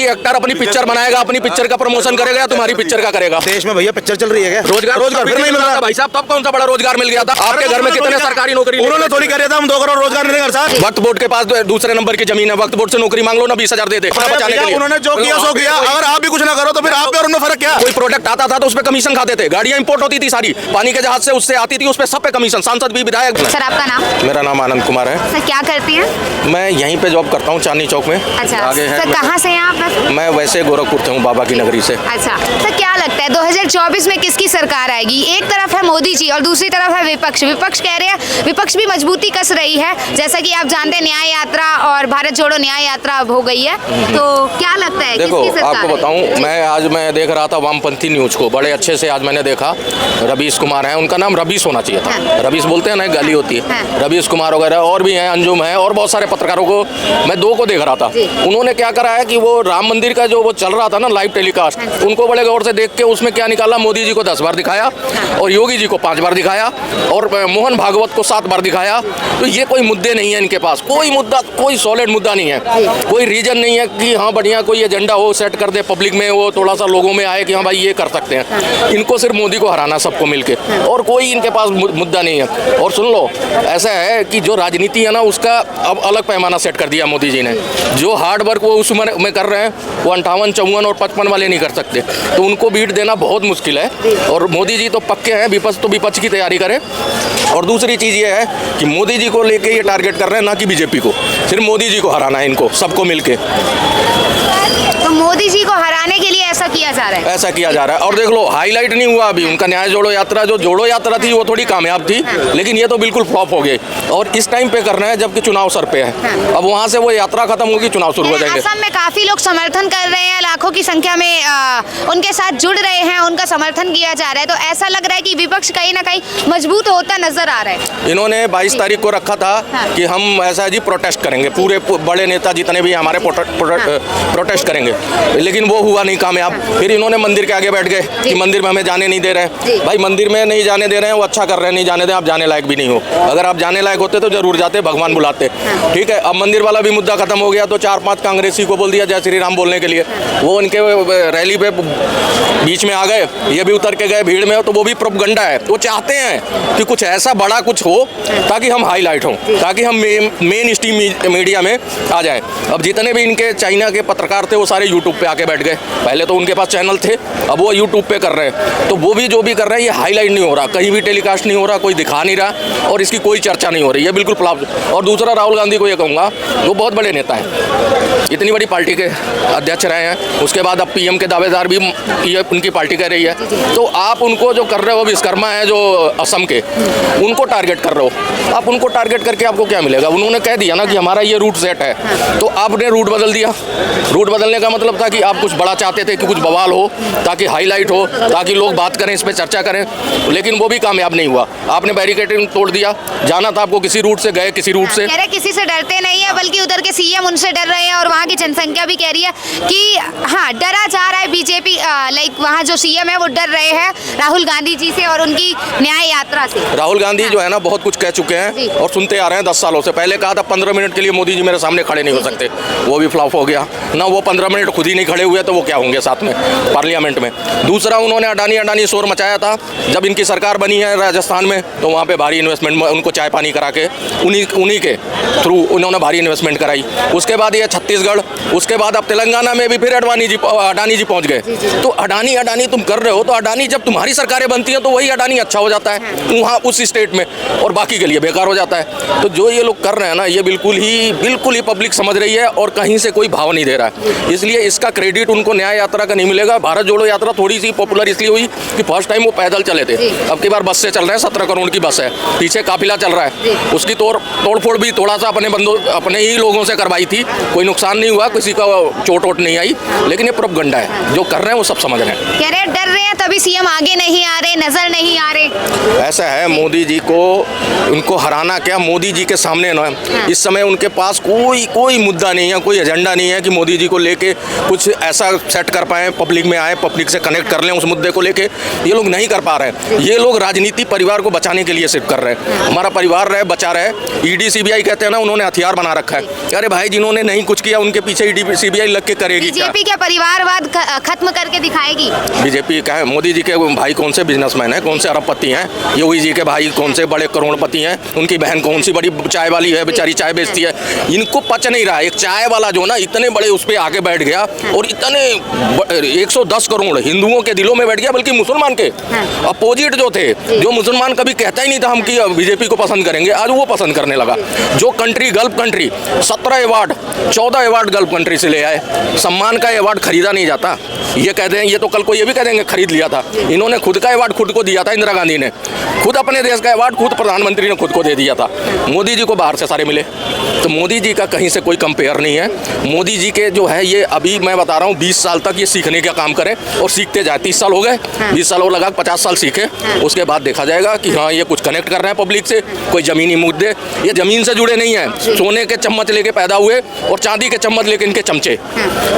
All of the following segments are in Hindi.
एक्टर अपनी पिक्चर बनाएगा, अपनी पिक्चर का प्रमोशन करेगा या तुम्हारी पिक्चर का करेगा? देश में भैया पिक्चर चल रही है क्या? रोजगार फिर नहीं मिल रहा भाई साहब। तब कौन सा बड़ा रोजगार मिल गया था? आपके घर में कितने सरकारी नौकरी? उन्होंने थोड़ी कर था हम 2 करोड़ रोजगार नहीं कर सकते। वक्त बोर्ड के पास दूसरे नंबर की जमीन है, वक्त बोर्ड से नौकरी मांग लो ना, 20,000 दे दे बचाने के लिए। उन्होंने जो किया सो किया। अगर आप भी कुछ ना करो तो फिर आप और उनमें फर्क क्या? कोई प्रोडक्ट आता था तो उसपे कमीशन खाते थे। गाड़ियां इंपोर्ट होती थी सारी, पानी के जहाज से उससे आती थी, उसपे सब पे कमीशन। सांसद भी, विधायक। सर आपका नाम? मेरा नाम आनंद कुमार है। सर क्या करती हैं? मैं यहीं पे जॉब करता हूँ, चांदनी चौक में। अच्छा आगे है। सर कहाँ से हैं आप? मैं वैसे गोरखपुर से हूँ, बाबा की नगरी से। अच्छा सर क्या लगता है 2024 में किसकी सरकार आएगी? एक तरफ है मोदी जी और दूसरी तरफ है विपक्ष। विपक्ष कह रहे हैं, विपक्ष भी मजबूती कस रही है, जैसा कि आप जानते हैं न्याय यात्रा और भारत जोड़ो न्याय यात्रा अब हो गई है, तो क्या लगता है देखो किसकी सरकार आपको बताऊं, मैं देख रहा था वामपंथी न्यूज को बड़े अच्छे से। आज मैंने देखा रवीश कुमार है, उनका नाम रवीश होना चाहिए था। हाँ। रवीश बोलते हैं ना, गाली होती है। हाँ। रवीश कुमार वगैरह और भी हैं, अंजुम है और बहुत सारे पत्रकारों को मैं 2 को देख रहा था। उन्होंने क्या करा है कि वो राम मंदिर का जो वो चल रहा था ना लाइव टेलीकास्ट, उनको बड़े गौर से देख के उसमें क्या निकाला, मोदी जी को 10 बार दिखाया और योगी जी को 5 बार दिखाया और मोहन भागवत को 7 बार दिखाया। तो ये कोई मुद्दे नहीं है इनके पास, कोई मुद्दा, कोई सॉलिड मुद्दा नहीं है, कोई रीजन नहीं है कि हाँ बढ़िया कोई एजेंडा हो सेट कर दे पब्लिक में, वो थोड़ा सा लोगों में आए कि हाँ भाई ये कर सकते हैं। इनको सिर्फ मोदी को हराना सबको मिलके, और कोई इनके पास मुद्दा नहीं है। और सुन लो, ऐसा है कि जो राजनीति है ना उसका अब अलग पैमाना सेट कर दिया मोदी जी ने। जो हार्ड वर्क वो उस उम्र में कर रहे हैं, वो 58, 54 और 55 वाले नहीं कर सकते, तो उनको बीट देना बहुत मुश्किल है। और मोदी जी तो पक्के हैं, विपक्ष तो विपक्ष की तैयारी करे। और दूसरी चीज़ ये है कि मोदी जी को लेके ये टारगेट कर रहे हैं, ना कि बीजेपी को। सिर्फ मोदी जी को हराना है इनको, सबको मिलके। तो मोदी जी को हराने के लिए ऐसा किया जा रहा है? ऐसा किया जा रहा है। और देख लो, हाईलाइट नहीं हुआ अभी उनका न्याय जोड़ो यात्रा। जो जोड़ो यात्रा थी वो थोड़ी कामयाब थी, लेकिन ये तो बिल्कुल फ्लॉप हो गई। और इस टाइम पे कर रहे हैं जबकि चुनाव सर पे है। अब वहाँ से वो यात्रा खत्म होगी, चुनाव शुरू हो जाएंगे। असम में काफी लोग समर्थन कर रहे हैं, लाखों की संख्या में उनके साथ जुड़ रहे हैं, उनका समर्थन किया जा रहा है। तो ऐसा लग रहा है कि विपक्ष कहीं ना कहीं मजबूत होता नजर आ रहा है। इन्होंने 22 तारीख को रखा था कि हम ऐसा जी प्रोटेस्ट करेंगे, पूरे बड़े नेता जितने भी हमारे प्रोटेस्ट करेंगे, लेकिन वो हुआ नहीं कामयाब। फिर इन्होंने मंदिर के आगे बैठ गए कि मंदिर में हमें जाने नहीं दे रहे। भाई मंदिर में नहीं जाने दे रहे हैं, वो अच्छा कर रहे हैं, नहीं जाने दें, आप जाने लायक भी नहीं हो। अगर आप जाने लायक होते तो जरूर जाते, भगवान बुलाते। ठीक है, अब मंदिर वाला भी मुद्दा खत्म हो गया, तो 4-5 कांग्रेसी को बोल दिया जय श्री राम बोलने के लिए। वो उनके रैली पे बीच में आ गए, ये भी उतर के गए भीड़ में, तो वो भी प्रोपगंडा है। वो चाहते हैं कि कुछ ऐसा बड़ा कुछ हो ताकि हम हाईलाइट हों, ताकि हम मेन स्ट्रीम मीडिया में आ जाए। अब जितने भी इनके चाइना के पत्रकार थे वो सारे यूट्यूब पे आके बैठ गए। पहले तो उनके पास चैनल थे, अब वो यूट्यूब पे कर रहे हैं। तो वो भी जो भी कर रहे हैं ये हाईलाइट नहीं हो रहा, कहीं भी टेलीकास्ट नहीं हो रहा, कोई दिखा नहीं रहा और इसकी कोई चर्चा नहीं हो रही, ये बिल्कुल फ्लॉप। और दूसरा, राहुल गांधी को ये कहूँगा, वो बहुत बड़े नेता हैं, इतनी बड़ी पार्टी के अध्यक्ष रहे हैं, उसके बाद अब पीएम के दावेदार भी ये उनकी पार्टी कह रही है। तो आप उनको जो कर रहे हो, विश्वकर्मा है जो असम के, उनको टारगेट कर रहे हो। आप उनको टारगेट करके आपको क्या मिलेगा? उन्होंने कह दिया ना कि हमारा ये रूट सेट है, तो आपने रूट बदल दिया। रूट बदलने का मतलब था कि आप कुछ बड़ा चाहते थे कि कुछ बवाल हो, ताकि हाईलाइट हो, ताकि लोग बात करें, इस पर चर्चा करें, लेकिन वो भी कामयाब नहीं हुआ। आपने बैरिकेडिंग तोड़ दिया, जाना था आपको किसी रूट से, गए किसी रूट से। कह रहे किसी से डरते नहीं है, बल्कि उधर के सीएम उनसे डर रहे हैं और वहाँ की जनसंख्या भी कह रही है कि हाँ डरा जा रहा है बीजेपी, लाइक वहाँ जो सीएम है वो डर रहे हैं राहुल गांधी जी से और उनकी न्याय यात्रा से। राहुल गांधी जो है ना बहुत कुछ कह चुके हैं और सुनते आ रहे हैं 10 सालों से। पहले कहा था 15 मिनट के लिए मोदी जी मेरे सामने खड़े नहीं हो सकते, वो भी फ्लॉप हो गया ना। वो 15 मिनट खुद ही नहीं खड़े हुए तो वो क्या होंगे साथ में पार्लियामेंट में। दूसरा, उन्होंने अडानी शोर मचाया था जब इनकी सरकार बनी है राजस्थान में, तो वहाँ पे भारी इन्वेस्टमेंट, उनको चाय पानी करा के उन्हीं के थ्रू उन्होंने भारी इन्वेस्टमेंट कराई। उसके बाद ये छत्तीसगढ़, उसके बाद अब तेलंगाना में भी फिर अडानी जी पहुँच गए। तो अडानी तुम कर रहे हो, तो अडानी जब तुम्हारी सरकारें बनती हैं तो वही अडानी अच्छा हो जाता है वहाँ उस स्टेट में, और बाकी के लिए बेकार हो जाता है। तो जो ये लोग कर रहे हैं ना, ये बिल्कुल ही पब्लिक समझ रही है और कहीं से कोई भाव नहीं दे रहा है। इसलिए इसका क्रेडिट उनको न्याय यात्रा का नहीं मिलेगा। भारत जोड़ो यात्रा थोड़ी सी पॉपुलर इसलिए हुई कि फर्स्ट टाइम वो पैदल चले थे, अब की बार बस से चल रहे हैं। 17 करोड़ की बस है, पीछे काफिला चल रहा है, उसकी तोड़फोड़ भी थोड़ा सा अपने ही लोगों से करवाई थी, कोई नुकसान नहीं हुआ, किसी का चोट वोट नहीं आई। लेकिन ये प्रोपगंडा है, जो कर रहे हैं वो सब समझ रहे हैं। कह रहे डर रहे हैं तभी सीएम आगे नहीं आ रहे, नजर नहीं आ रहे। ऐसा है, मोदी जी को उनको हराना क्या, मोदी जी के सामने ना इस समय उनके पास कोई मुद्दा नहीं है, कोई एजेंडा नहीं है कि मोदी जी को लेके कुछ ऐसा सेट कर पाए, पब्लिक में आए, पब्लिक से कनेक्ट कर लें उस मुद्दे को लेके। ये लोग नहीं कर पा रहे हैं। ये लोग राजनीति परिवार को बचाने के लिए सिर्फ कर रहे हैं। हमारा परिवार रहे, बचा रहे। ईडी सीबीआई कहते हैं ना, उन्होंने हथियार बना रखा है। अरे भाई, जिन्होंने नहीं कुछ किया उनके पीछे ईडी सीबीआई लग के करेगी क्या? बीजेपी क्या परिवारवाद खत्म करके दिखाएगी? बीजेपी का है, मोदी जी के भाई कौन से बिजनेसमैन हैं, कौन से अरबपति हैं? योगी जी के भाई कौन से बड़े करोड़पति हैं? उनकी बहन कौन सी बड़ी चाय वाली है, बेचारी चाय बेचती है। इनको पच नहीं रहा। एक चाय वाला जो ना इतने बड़े उस पर आगे बैठ गया और इतने 110 करोड़ हिंदुओं के दिलों में बैठ गया, बल्कि मुसलमान के अपोजिट जो थे, जो मुसलमान कभी कहता ही नहीं था हम कि बीजेपी को पसंद करेंगे, आज वो पसंद करने लगा। जो country gulf country 17 award 14 award gulf country से ले आए। सम्मान का अवार्ड खरीदा नहीं जाता। ये कहते हैं, ये तो कल को ये भी कह देंगे खरीद लिया था। इन्होंने खुद का अवार्ड खुद को दिया था। इंदिरा गांधी ने खुद अपने देश का अवार्ड खुद प्रधानमंत्री ने खुद को दे दिया था। मोदी जी को बाहर से सारे मिले। तो मोदी जी का कहीं से कोई कंपेयर नहीं है। मोदी जी के जो है ये अभी मैं बता रहा हूँ 20 साल तक ये सीखने का काम करें और सीखते जाए। 30 साल हो गए, 20 साल और लगा, 50 साल सीखे। उसके बाद देखा जाएगा कि हाँ ये कुछ कनेक्ट कर रहे हैं पब्लिक से। कोई जमीनी मुद्दे, ये जमीन से जुड़े नहीं है। सोने के चम्मच लेके पैदा हुए और चांदी के चम्मच लेके इनके चमचे,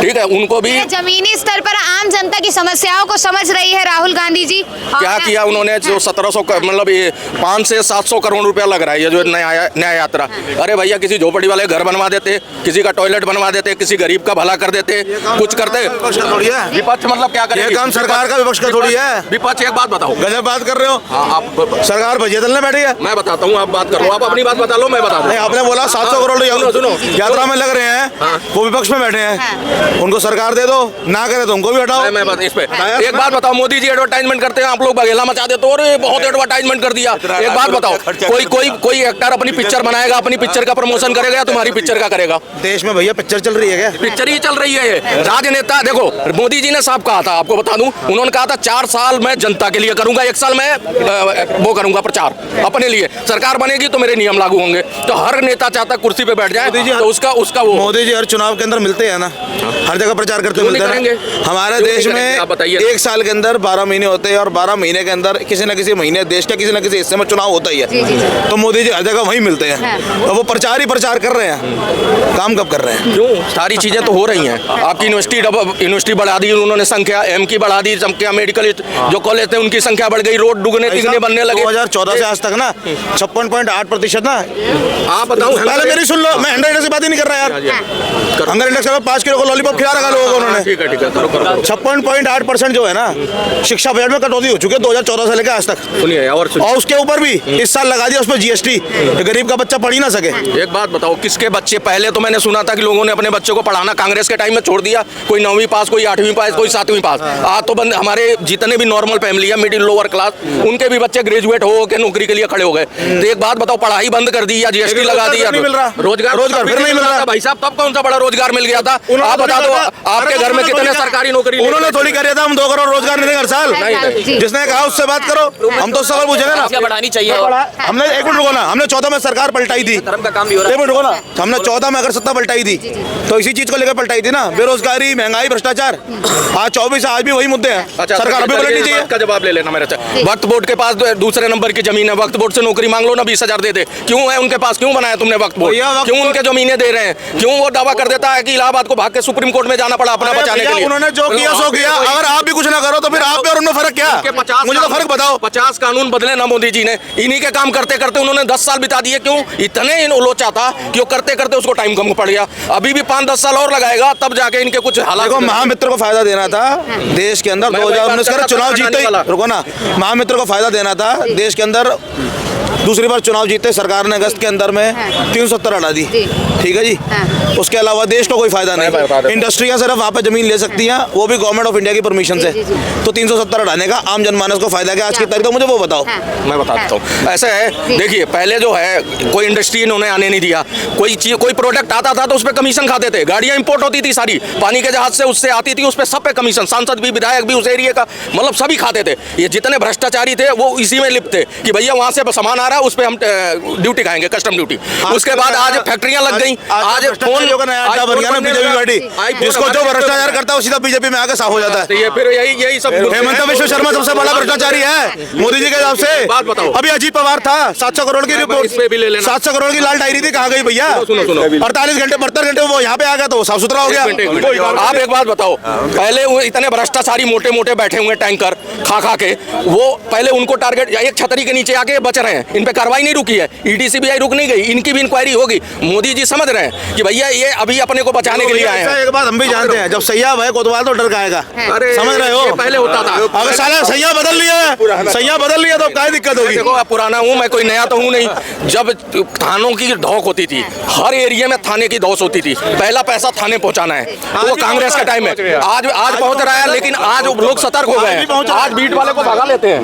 ठीक है। उनको भी जमीनी स्तर पर आम जनता की समस्याओं को समझ रही है राहुल गांधी जी। क्या किया उन्होंने? जो 1700 मतलब ये 500 से 700 करोड़ रुपया लग रहा है ये जो नया यात्रा। अरे भैया, किसी झोपड़ी वाले घर बनवा देते, किसी का टॉयलेट बनवा देते, किसी गरीब का भला कर देते, कुछ करते। विपक्ष मतलब क्या करे? ये काम सरकार का विपक्ष का थोड़ी है। विपक्ष एक बात बताओ, गजब बात कर रहे हो। हाँ, आप सरकार भजिया दलने बैठी है। मैं बताता हूँ, आप बात करो। आप अपनी बात बता लो, मैं बता दूँ। नहीं, आपने बोला 700 करोड़ सुनो यात्रा में लग रहे हैं, वो विपक्ष में बैठे हैं। उनको सरकार दे दो, ना करे तो उनको भी हटाओ। मैं इस पे एक बात बताओ, मोदी जी एडवर्टाइजमेंट करते हैं, आप लोग बघेला मचा देते हो। और बहुत एडवर्टाइजमेंट कर दिया। एक बात बताओ, कोई एक्टर अपनी पिक्चर बनाएगा, अपनी पिक्चर का प्रमोशन करेगा, तुम्हारी पिक्चर का करेगा? देश में भैया पिक्चर चल रही है क्या? पिक्चर ही चल रही है ये। राजनेता देखो, मोदी जी ने साफ कहा था, आपको बता दूं, उन्होंने कहा था 4 साल मैं जनता के लिए करूंगा, 1 साल मैं वो करूंगा प्रचार अपने लिए। सरकार बनेगी तो मेरे नियम लागू होंगे। तो हर नेता चाहता कुर्सी पे बैठ जाए तो उसका वो। मोदी जी हर चुनाव के अंदर मिलते हैं ना, हर जगह प्रचार करते मिलते हैं। हमारे देश में 1 साल के अंदर 12 महीने होते हैं और 12 महीने के अंदर किसी न किसी महीने देश के किसी न किसी हिस्से में चुनाव होता ही है। तो मोदी जी हर जगह वहीं मिलते हैं। तो वो प्रचार ही प्रचार कर रहे हैं, काम कब कर रहे हैं? क्यों? सारी चीजें तो हो रही हैं। आपकी यूनिवर्सिटी बढ़ा दी उन्होंने, संख्या एम की बढ़ा दी, संख्या मेडिकल जो कॉलेज थे उनकी संख्या बढ़ गई, रोड दुगने तिगने बनने लगे। 2014 से आज तक ना 56.8% ना। आप बताओ, पहले मेरी सुन लो, मैं 100 से बात ही नहीं कर रहा यार। हंगर इंडेक्स में 5 किलो को लॉलीपॉप खिला रखा लोगों को उन्होंने। ठीक है 56.8% जो है ना, शिक्षा बजट में कटौती हो चुकी है 2014 से लेकर आज तक। सुनिए और उसके ऊपर भी इस साल लगा दिया उसमें जीएसटी, गरीब का बच्चा पढ़ ही ना सके। एक बात बताओ, किसके बच्चे? पहले तो मैंने सुना था कि लोगों ने अपने बच्चों को पढ़ाना कांग्रेस के टाइम में छोड़ दिया। कोई 9वीं पास, कोई 8वीं पास, कोई 7वीं पास। आज तो बंद हमारे जितने भी नॉर्मल फैमिली है, मिडिल लोअर क्लास, उनके भी बच्चे ग्रेजुएट हो के नौकरी के लिए खड़े हो गए। तो एक बात बताओ, पढ़ाई बंद कर दी या जीएसटी लगा दी या रोजगार फिर नहीं मिल रहा भाई साहब। तब कौन सा बड़ा रोजगार मिल गया था? आप बता दो, आपके घर में कितने सरकारी नौकरी? उन्होंने थोड़ी कर दिया था हम 2 करोड़ रोजगार मिलेंगे हर साल। जिसने कहा उससे बात करो, हम तो सवाल पूछेंगे ना। बढ़ानी चाहिए। हमने 1 मिनट रुको ना, हमने 14 में सरकार पलटाई थी। धर्म का काम भी हो रहा है। 1 मिनट रुको ना, हमने 14 में अगर सत्ता पलटाई थी तो इसी चीज को लेकर पलटाई थी ना, बेरोजगारी, महंगाई, भ्रष्टाचार। आज 24 आज भी वही मुद्दे हैं। सरकार अभी पलटनी चाहिए। का जवाब ले लेना मेरे से। वक्फ बोर्ड के पास दूसरे नंबर की जमीन है, वक्फ बोर्ड से नौकरी मांग लो ना, 20,000 दे दे। क्यों है उनके पास? क्यों बनाया तुमने वक्फ बोर्ड? क्यों उनके जमीनें दे रहे हैं? क्यों वो दावा कर देता है कि इलाहाबाद को भाग के सुप्रीम कोर्ट में जाना पड़ा अपना बचाने के लिए? उन्होंने जो किया सो किया। अगर आप भी कुछ ना करो तो फिर आप पे और उनमें फर्क क्या? मुझे तो फर्क बताओ। 50 कानून बदले ना मोदी जी ने, इन्हीं के काम करते करते उन्होंने 10 साल बिता दिए। क्यों? इतने लोचा था कि वो करते करते उसको टाइम कम पड़ गया। अभी भी 5-10 साल और लगाएगा तब जाके इनके कुछ हालात। देखो, महामित्र को फायदा देना था देश के अंदर। 2019 का चुनाव जीते ही, रुको ना, महामित्र को फायदा देना था देश के अंदर। दूसरी बार चुनाव जीते सरकार ने अगस्त के अंदर में 370 हटा दी। ठीक है जी। उसके अलावा देश को कोई फायदा नहीं। इंडस्ट्रियां सिर्फ वहाँ पे जमीन ले सकती हैं, वो भी गवर्नमेंट ऑफ इंडिया की परमिशन से। तो 370 हटाने का आम जनमानस को फायदा क्या आज की तारीख में? मुझे वो बताओ। मैं बता देता हूँ। ऐसा है, देखिए पहले जो है कोई इंडस्ट्री इन्होंने आने नहीं दिया। कोई चीज, कोई प्रोडक्ट आता था तो उस पर कमीशन खाते थे। गाड़ियां इंपोर्ट होती थी सारी, पानी के जहाज से उससे आती थी, उस पर सब पे कमीशन। सांसद भी, विधायक भी उस एरिया का, मतलब सभी खाते थे। ये जितने भ्रष्टाचारी थे वो इसी में लिप्त थे कि भैया वहां से सामान आ रहा है, उस पर हम ड्यूटी खाएंगे, कस्टम ड्यूटी। उसके बाद आज फैक्ट्रियां लग गई। आज फोन बीजेपी पार्टी, जिसको जो भ्रष्टाचार करता है वो सीधा बीजेपी में आकर साफ हो जाता है। ये फिर यही सब। हेमंत बिश्व शर्मा सबसे बड़ा भ्रष्टाचारी है मोदी जी के हिसाब से। बात बताओ, अभी अजीत पवार था, 700 करोड़ की रिपोर्ट, 700 करोड़ की लाल डायरी थी, कहाँ गई भैया? 48 घंटे 72 घंटे वो यहाँ पे आ गया तो वो साफ सुथरा हो गया। आप एक बात बताओ, पहले वो इतने भ्रष्टाचारी मोटे मोटे बैठे हुए टैंकर खा खा के, वो पहले उनको टारगेट, एक छतरी के नीचे आके बच रहे हैं। इन पे कार्रवाई नहीं रुकी है, ईडी सीबीआई रुक नहीं गई, इनकी भी इंक्वायरी होगी। मोदी जी समझ रहे हैं कि भैया ये अभी अपने को बचाने के लिए आए हैं। एक बात हम भी जानते हैं, जब सैयाब है कोतवाल तो डर खाएगा, समझ रहे हो? पहले होता था, अगर साला सैया बदल लिया तो क्या दिक्कत होगी? देखो अब पुराना हूँ मैं, कोई नया तो हूँ नहीं। जब थानों की धौक होती थी, हर एरिया में थाने की धौस होती थी, पहला पैसा थाने पहुंचाना है, तो वो कांग्रेस का टाइम है। आज पहुंच रहा है, लेकिन आज लोग सतर्क हो गए हैं, आज बीट वाले को भगा लेते हैं।